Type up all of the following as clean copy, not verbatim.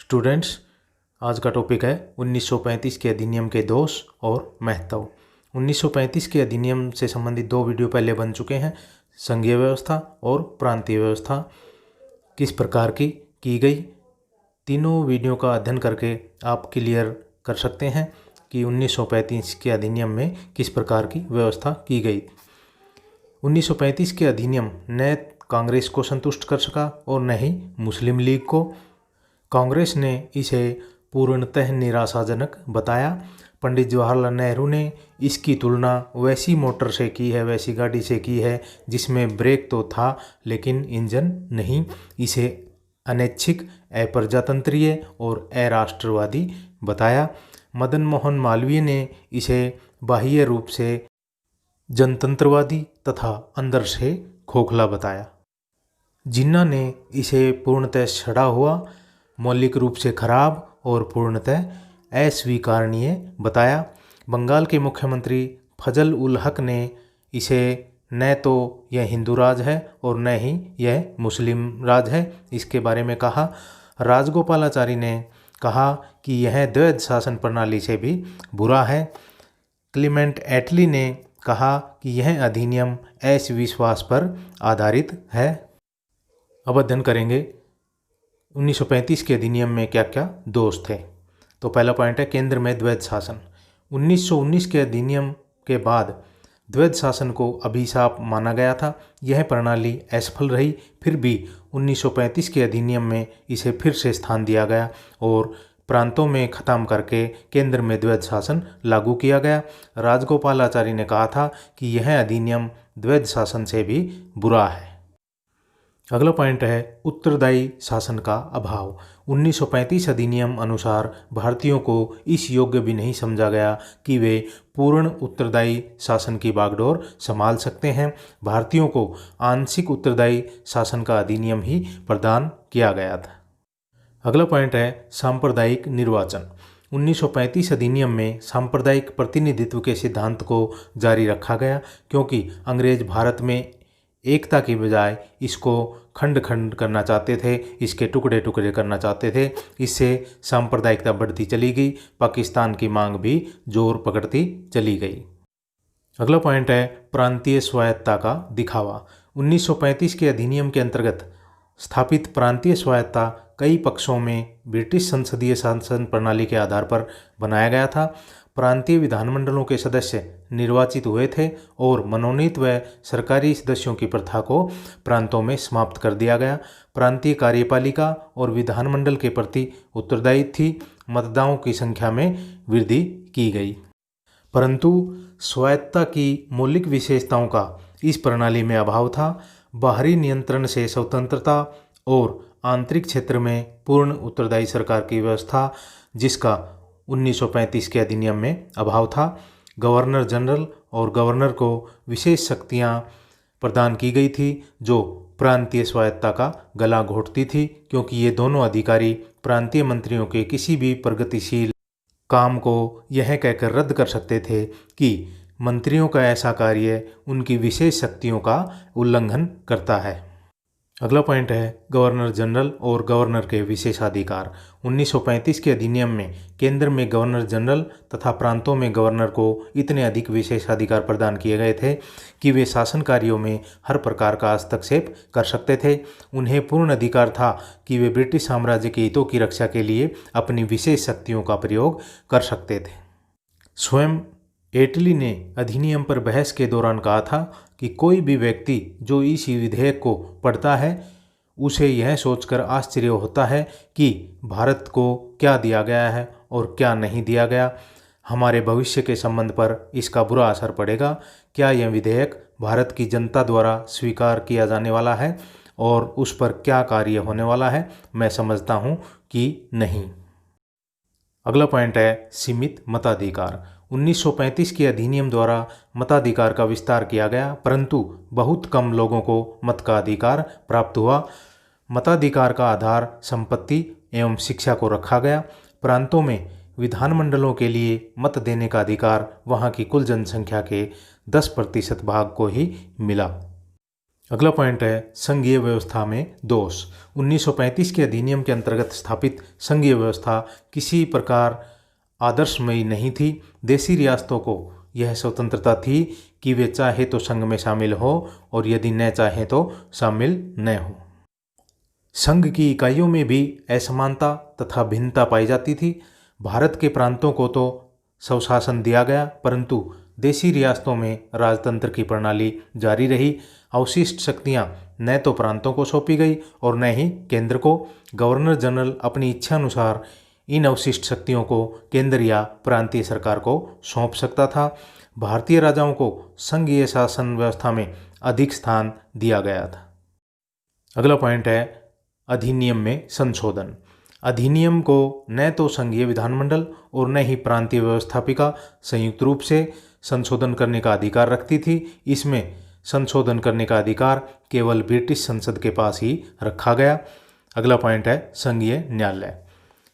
Students, आज का topic है 1935 के अधिनियम के दोष और महत्व। 1935 के अधिनियम से संबंधित दो वीडियो पहले बन चुके हैं। संघीय व्यवस्था और प्रांतीय व्यवस्था किस प्रकार की गई, तीनों वीडियो का अध्ययन करके आप क्लियर कर सकते हैं कि 1935 के अधिनियम में किस प्रकार की व्यवस्था की गई। 1935 के अधिनियम न कांग्रेस को संतुष्ट कर सका और न ही मुस्लिम लीग को। कांग्रेस ने इसे पूर्णतः निराशाजनक बताया। पंडित जवाहरलाल नेहरू ने इसकी तुलना वैसी मोटर से की है, वैसी गाड़ी से की है जिसमें ब्रेक तो था लेकिन इंजन नहीं। इसे अनैच्छिक, अप्रजातंत्रीय और अराष्ट्रवादी बताया। मदन मोहन मालवीय ने इसे बाह्य रूप से जनतंत्रवादी तथा अंदर से खोखला बताया। जिन्ना ने इसे पूर्णतः सड़ा हुआ, मौलिक रूप से खराब और पूर्णतः अस्वीकारनीय बताया। बंगाल के मुख्यमंत्री फजल उल हक ने इसे न तो यह हिंदू राज है और न ही यह मुस्लिम राज है इसके बारे में कहा। राजगोपालाचारी ने कहा कि यह द्वैध शासन प्रणाली से भी बुरा है। क्लीमेंट एटली ने कहा कि यह अधिनियम अस्विश्वास पर आधारित है। अब अध्ययन करेंगे 1935 के अधिनियम में क्या क्या दोष थे। तो पहला पॉइंट है केंद्र में द्वैध शासन। 1919 के अधिनियम के बाद द्वैध शासन को अभिशाप माना गया था। यह प्रणाली असफल रही, फिर भी 1935 के अधिनियम में इसे फिर से स्थान दिया गया और प्रांतों में ख़त्म करके केंद्र में द्वैध शासन लागू किया गया। राजगोपालाचारी ने कहा था कि यह अधिनियम द्वैध शासन से भी बुरा है। अगला पॉइंट है उत्तरदायी शासन का अभाव। 1935 अधिनियम अनुसार भारतीयों को इस योग्य भी नहीं समझा गया कि वे पूर्ण उत्तरदायी शासन की बागडोर संभाल सकते हैं। भारतीयों को आंशिक उत्तरदायी शासन का अधिनियम ही प्रदान किया गया था। अगला पॉइंट है सांप्रदायिक निर्वाचन। 1935 अधिनियम में सांप्रदायिक प्रतिनिधित्व के सिद्धांत को जारी रखा गया क्योंकि अंग्रेज भारत में एकता की बजाय इसको खंड खंड करना चाहते थे, इसके टुकड़े टुकड़े करना चाहते थे। इससे सांप्रदायिकता बढ़ती चली गई, पाकिस्तान की मांग भी जोर पकड़ती चली गई। अगला पॉइंट है प्रांतीय स्वायत्तता का दिखावा। 1935 के अधिनियम के अंतर्गत स्थापित प्रांतीय स्वायत्तता कई पक्षों में ब्रिटिश संसदीय शासन प्रणाली के आधार पर बनाया गया था। प्रांतीय विधानमंडलों के सदस्य निर्वाचित हुए थे और मनोनीत व सरकारी सदस्यों की प्रथा को प्रांतों में समाप्त कर दिया गया। प्रांतीय कार्यपालिका और विधानमंडल के प्रति उत्तरदायी थी। मतदाताओं की संख्या में वृद्धि की गई, परंतु स्वायत्तता की मौलिक विशेषताओं का इस प्रणाली में अभाव था। बाहरी नियंत्रण से स्वतंत्रता और आंतरिक क्षेत्र में पूर्ण उत्तरदायी सरकार की व्यवस्था, जिसका 1935 के अधिनियम में अभाव था। गवर्नर जनरल और गवर्नर को विशेष शक्तियां प्रदान की गई थी जो प्रांतीय स्वायत्तता का गला घोंटती थी, क्योंकि ये दोनों अधिकारी प्रांतीय मंत्रियों के किसी भी प्रगतिशील काम को यह कहकर रद्द कर सकते थे कि मंत्रियों का ऐसा कार्य उनकी विशेष शक्तियों का उल्लंघन करता है। अगला पॉइंट है गवर्नर जनरल और गवर्नर के विशेषाधिकार। 1935 के अधिनियम में केंद्र में गवर्नर जनरल तथा प्रांतों में गवर्नर को इतने अधिक विशेषाधिकार प्रदान किए गए थे कि वे शासन कार्यों में हर प्रकार का हस्तक्षेप कर सकते थे। उन्हें पूर्ण अधिकार था कि वे ब्रिटिश साम्राज्य के हितों की रक्षा के लिए अपनी विशेष शक्तियों का प्रयोग कर सकते थे। स्वयं एटली ने अधिनियम पर बहस के दौरान कहा था कि कोई भी व्यक्ति जो इस विधेयक को पढ़ता है उसे यह सोचकर आश्चर्य होता है कि भारत को क्या दिया गया है और क्या नहीं दिया गया। हमारे भविष्य के संबंध पर इसका बुरा असर पड़ेगा। क्या यह विधेयक भारत की जनता द्वारा स्वीकार किया जाने वाला है और उस पर क्या कार्य होने वाला है? मैं समझता हूँ कि नहीं। अगला पॉइंट है सीमित मताधिकार। 1935 के अधिनियम द्वारा मताधिकार का विस्तार किया गया, परंतु बहुत कम लोगों को मत का अधिकार प्राप्त हुआ। मताधिकार का आधार संपत्ति एवं शिक्षा को रखा गया। प्रांतों में विधानमंडलों के लिए मत देने का अधिकार वहां की कुल जनसंख्या के 10% भाग को ही मिला। अगला पॉइंट है संघीय व्यवस्था में दोष। 1935 के अधिनियम के अंतर्गत स्थापित संघीय व्यवस्था किसी प्रकार आदर्शमयी नहीं थी। देशी रियासतों को यह स्वतंत्रता थी कि वे चाहे तो संघ में शामिल हो और यदि न चाहे तो शामिल न हो। संघ की इकाइयों में भी असमानता तथा भिन्नता पाई जाती थी। भारत के प्रांतों को तो स्वशासन दिया गया, परंतु देशी रियासतों में राजतंत्र की प्रणाली जारी रही। अवशिष्ट शक्तियां न तो प्रांतों को सौंपी गई और न ही केंद्र को। गवर्नर जनरल अपनी इच्छा अनुसार इन अवशिष्ट शक्तियों को केंद्र या प्रांतीय सरकार को सौंप सकता था। भारतीय राजाओं को संघीय शासन व्यवस्था में अधिक स्थान दिया गया था। अगला पॉइंट है अधिनियम में संशोधन। अधिनियम को न तो संघीय विधानमंडल और न ही प्रांतीय व्यवस्थापिका संयुक्त रूप से संशोधन करने का अधिकार रखती थी। इसमें संशोधन करने का अधिकार केवल ब्रिटिश संसद के पास ही रखा गया। अगला पॉइंट है संघीय न्यायालय।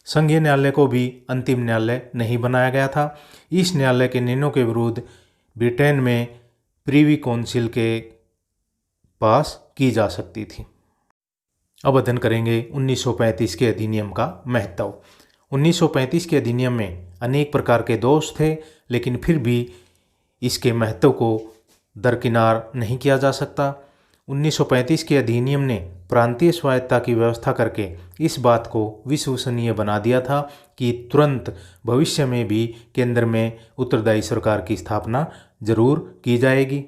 संघीय न्यायालय को भी अंतिम न्यायालय नहीं बनाया गया था। इस न्यायालय के निर्णयों के विरुद्ध ब्रिटेन में प्रीवी काउंसिल के पास की जा सकती थी। अब अध्ययन करेंगे 1935 के अधिनियम का महत्व। 1935 के अधिनियम में अनेक प्रकार के दोष थे, लेकिन फिर भी इसके महत्व को दरकिनार नहीं किया जा सकता। 1935 के अधिनियम ने प्रांतीय स्वायत्तता की व्यवस्था करके इस बात को विश्वसनीय बना दिया था कि तुरंत भविष्य में भी केंद्र में उत्तरदायी सरकार की स्थापना जरूर की जाएगी।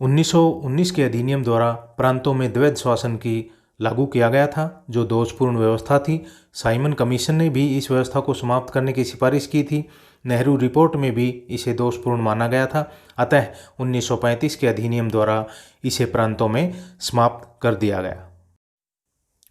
1919 के अधिनियम द्वारा प्रांतों में द्वैध शासन की लागू किया गया था, जो दोषपूर्ण व्यवस्था थी। साइमन कमीशन ने भी इस व्यवस्था को समाप्त करने की सिफारिश की थी। नेहरू रिपोर्ट में भी इसे दोषपूर्ण माना गया था। अतः 1935 के अधिनियम द्वारा इसे प्रांतों में समाप्त कर दिया गया।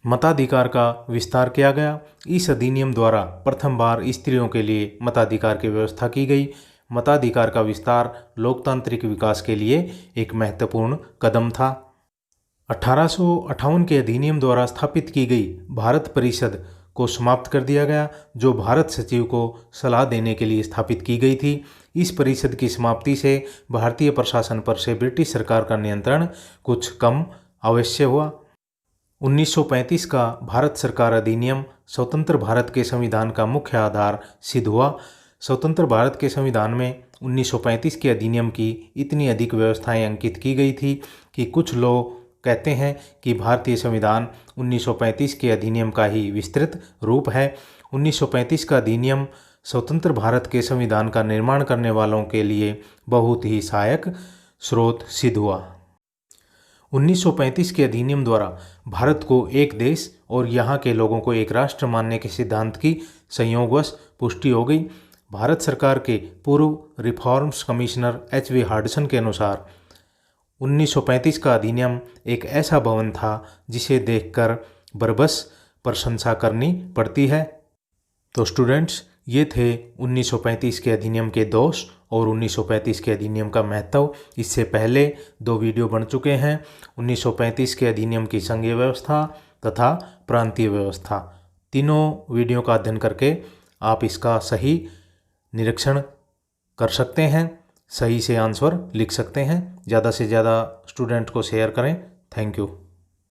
मताधिकार का विस्तार किया गया। इस अधिनियम द्वारा प्रथम बार स्त्रियों के लिए मताधिकार की व्यवस्था की गई। मताधिकार का विस्तार लोकतांत्रिक विकास के लिए एक महत्वपूर्ण कदम था। 1858 के अधिनियम द्वारा स्थापित की गई भारत परिषद को समाप्त कर दिया गया, जो भारत सचिव को सलाह देने के लिए स्थापित की गई थी। इस परिषद की समाप्ति से भारतीय प्रशासन पर से ब्रिटिश सरकार का नियंत्रण कुछ कम अवश्य हुआ। 1935 का भारत सरकार अधिनियम स्वतंत्र भारत के संविधान का मुख्य आधार सिद्ध हुआ। स्वतंत्र भारत के संविधान में 1935 के अधिनियम की इतनी अधिक व्यवस्थाएं अंकित की गई थी कि कुछ लोग कहते हैं कि भारतीय संविधान 1935 के अधिनियम का ही विस्तृत रूप है। 1935 का अधिनियम स्वतंत्र भारत के संविधान का निर्माण करने वालों के लिए बहुत ही सहायक स्रोत सिद्ध हुआ। 1935 के अधिनियम द्वारा भारत को एक देश और यहाँ के लोगों को एक राष्ट्र मानने के सिद्धांत की संयोगवश पुष्टि हो गई। भारत सरकार के पूर्व रिफॉर्म्स कमिश्नर H.V. हार्डसन के अनुसार 1935 का अधिनियम एक ऐसा भवन था जिसे देखकर बरबस प्रशंसा करनी पड़ती है। तो स्टूडेंट्स, ये थे 1935 के अधिनियम के दोष और 1935 के अधिनियम का महत्व। इससे पहले 2 वीडियो बन चुके हैं, 1935 के अधिनियम की संघीय व्यवस्था तथा प्रांतीय व्यवस्था। तीनों वीडियो का अध्ययन करके आप इसका सही निरीक्षण कर सकते हैं, सही से आंसर लिख सकते हैं। ज़्यादा से ज़्यादा स्टूडेंट को शेयर करें। Thank you.